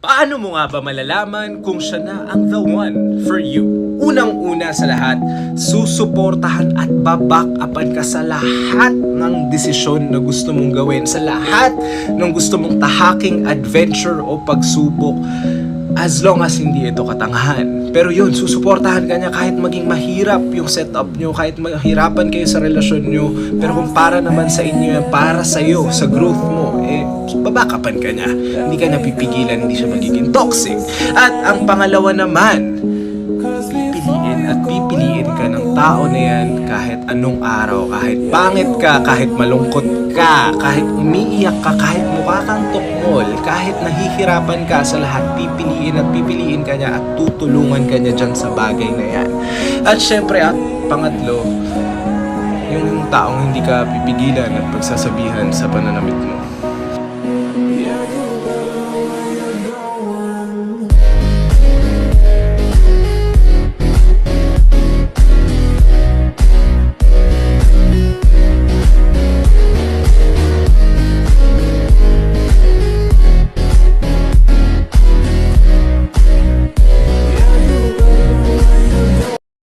Paano mo nga ba malalaman kung siya na ang the one for you? Unang-una sa lahat, susuportahan at baback-upan ka sa lahat ng desisyon na gusto mong gawin, sa lahat ng gusto mong tahaking adventure o pagsubok, as long as hindi ito katangahan. Pero yun, susuportahan ka niya kahit maging mahirap yung setup nyo, kahit mahirapan kayo sa relasyon nyo. Pero kung para naman sa inyo yan, para sa'yo, sa growth mo, babakapan ka niya. Hindi ka napipigilan, hindi siya magiging toxic. At ang pangalawa naman, pipiliin ka ng tao na yan kahit anong araw, kahit pangit ka, kahit malungkot ka, kahit umiiyak ka, kahit mukha kang tukmol, kahit nahihirapan ka sa lahat, pipiliin ka niya at tutulungan ka niya dyan sa bagay na yan. At syempre, at pangatlo, yung taong hindi ka pipigilan at pagsasabihan sa pananamit mo.